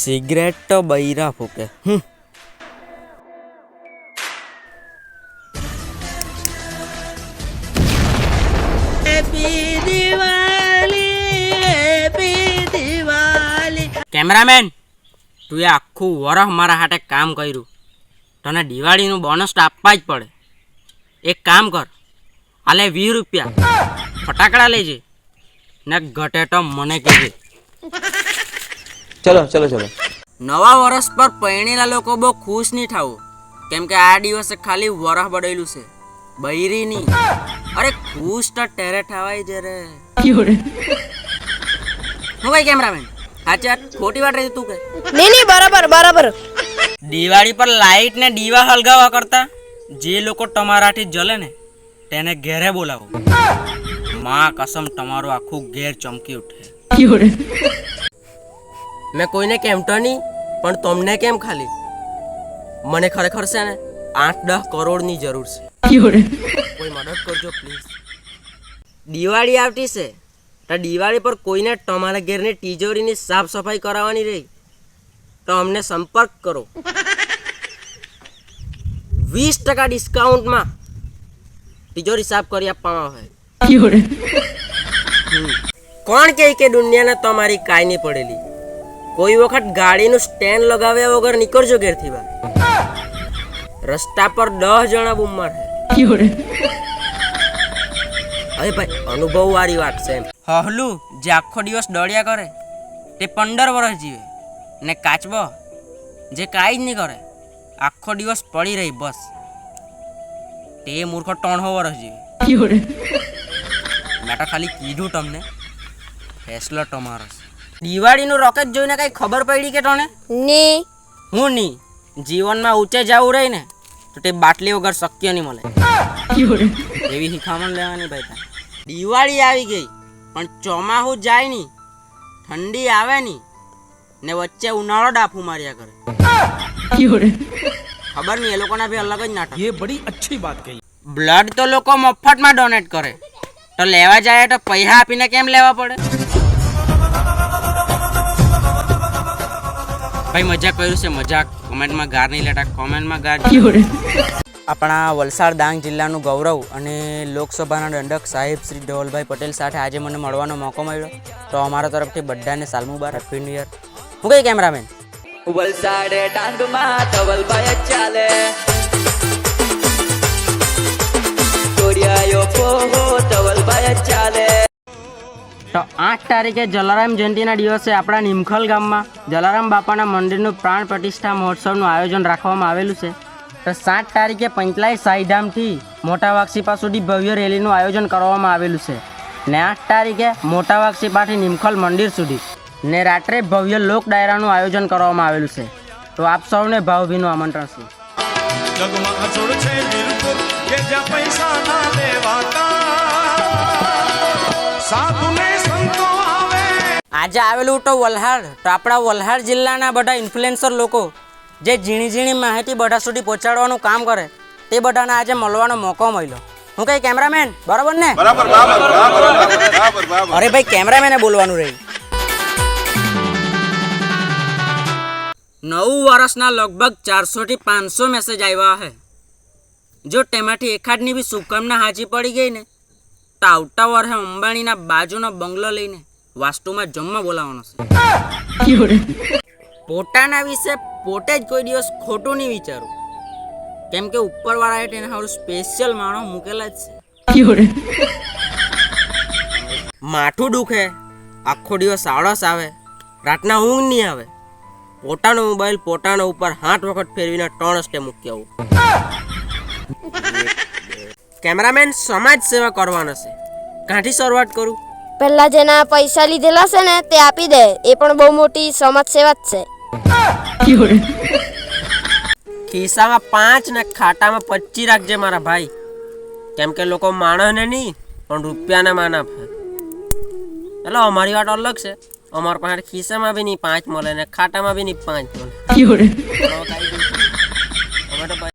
Cigarette તો બૈરા ફૂકે. Cameraman, તું એ આખું વરસ મારા હાથે કામ કર્યું, તને દિવાળીનું બોનસ તો આપવા જ પડે. એક કામ કર, આલે 20 રૂપિયા ફટાકડા લેજે ને ઘટે તો મને કહેજે. ચલો ચલો ચલો. નવા વર્ષ પર પરણેલા લોકો બહુ ખુશ નહીં થવું, કેમ કે આ દિવસે ખાલી વરસ બદલ્યું છે, બૈરી નહીં. અરે ખુશ તો ત્યારે થવાય જરે. હું કઈ કેમેરામેન સાચી વાત ખોટી વાત રહી તું કે? નહીં બરાબર બરાબર. દિવાળી પર લાઈટ ને દીવા હલગાવવા કરતા જે લોકો તમારાથી જલે ને તેને ઘેરે બોલાવો. માં કસમ તમારું આખું ઘેર ચમકી ઉઠે. મેં કોઈને કેમતો નહીં, પણ તમને કેમ ખાલી? મને ખરેખર છે ને 8-10 કરોડની જરૂર છે. કોઈ મદદ કરજો પ્લીઝ. દિવાળી આવતી છે તો દિવાળી પર કોઈને તમારા ઘેરની તિજોરીની સાફ સફાઈ કરાવવાની રહી તો અમને સંપર્ક કરો. 20% ડિસ્કાઉન્ટમાં તિજોરી સાફ કરી આપવામાં આવે. કોણ કહે કે દુનિયાને તમારી કાંઈ નહીં પડેલી? કોઈ વખત ગાડીનું સ્ટેન્ડ લગાવ્યા વગર નીકળજો ઘેરથી બહાર, રસ્તા પર 10 જણા બૂમ મારે. અરે ભાઈ અનુભવ વાળી વાત છે. હહલું જે આખો દિવસ દોડ્યા કરે તે 15 વર્ષ જીવે, ને કાચબો જે કાંઈ જ નહીં કરે આખો દિવસ પડી રહી બસ તે મૂર્ખો 3 વર્ષ જીવે. મેં તો ખાલી કીધું તમને, ફેસલો તમારો. દિવાળીનું રોકેટ જોઈને કઈ ખબર પડી કે તને? ની હું નહીં. જીવનમાં ઊંચે જવું રહી ને તો તે બાટલી વગર શક્ય નહીં મળે. એવી શિખામણ લેવાની ભાઈ. દિવાળી આવી ગઈ પણ ચોમાસું જાય નહીં, ઠંડી આવે નહીં, ને વચ્ચે ઉનાળો ડાફું માર્યા કરે. ખબર નહીં એ લોકોના બી અલગ જ નાટક. ये बड़ी अच्छी बात कही. બ્લડ તો લોકો મફતમાં ડોનેટ કરે, તો લેવા જાય તો પૈસા આપીને કેમ લેવા પડે? ભાઈ મજાક કર્યું છે, મજાક. કોમેન્ટમાં ગાર નહીં લેતા, કોમેન્ટમાં ગાર. આપણા વલસાડ ડાંગ જિલ્લાનું ગૌરવ અને લોકસભાના દંડક સાહેબ શ્રી ધવલભાઈ પટેલ સાથે આજે મને મળવાનો મોકો મળ્યો, તો અમારા તરફથી બધાને સાલ મુબારક, હેપી ન્યુ યર. હું કઈ કેમેરામેન? વલસાડ ડાંગમાં ધવલભાઈ ચાલે, તોડિયાયો પોહો ધવલભાઈ ચાલે. તો 8 તારીખે જલારામ જયંતિના દિવસે આપણા નિમખલ ગામમાં જલારામ બાપાના મંદિરનું પ્રાણ પ્રતિષ્ઠા મહોત્સવનું આયોજન રાખવામાં આવેલું છે. તો 7 તારીખે પંચલાઈ સાઈધામથી મોટા વાક્ષીપા સુધી ભવ્ય રેલીનું આયોજન કરવામાં આવેલું છે, ને 8 તારીખે મોટા વાક્ષીપાથી નિમખલ મંદિર સુધી, ને રાત્રે ભવ્ય લોક ડાયરાનું આયોજન કરવામાં આવેલું છે. તો આપ સૌને ભાવભીનું આમંત્રણ છે. આજે આવેલું તો વલહાડ, તો આપણા વલહાડ જિલ્લાના બધા ઇન્ફ્લુએન્સર લોકો જે ઝીણી ઝીણી માહિતી બધા સુધી પહોંચાડવાનું કામ કરે તે બધાને આજે મળવાનો મોકો મળ્યો. હું કઈ કેમેરામેન બરાબર ને? અરે ભાઈ કેમેરામેને બોલવાનું રહી. નવું વર્ષના લગભગ 400 થી 500 મેસેજ આવ્યા છે. જો તેમાંથી એકાદની બી શુભકામના હાજી પડી ગઈ ને તો આવતા વર્ષે અંબાણીના બાજુનો બંગલો લઈને વાસ્તુમાં જમવા બોલાવવાનો છે. પોતાના વિશે પોતે જ કોઈ દિવસ ખોટું નહીં વિચારું, કેમ કે ઉપરવાળાએ તેને સારું સ્પેશિયલ માણસ મૂકેલા જ છે. માથું દુખે, આખો દિવસ આળસ આવે, રાતના ઊંઘ નહીં આવે, પોતાનો મોબાઈલ પોતાના ઉપર 8 વખત ફેરવીને 3 સ્ટે મૂકી આવું. કેમેરામેન સમાજ સેવા કરવાનો છે, કાંથી શરૂઆત કરું? પહેલા જેના પૈસા લીધેલા છે ને તે આપી દે, એ પણ બહુ મોટી સમાજ સેવા જ છે. ખિસ્સામાં 5 ને ખાતામાં 25 રાખજે મારા ભાઈ, કેમ કે લોકો માણસને નહીં પણ રૂપિયાને માન આપે. એટલે અમારી વાત અલગ છે, અમારા પાસે ખિસ્સામાં બી નહીં 5 મળે ને ખાતામાં બી નહીં 5 મળે.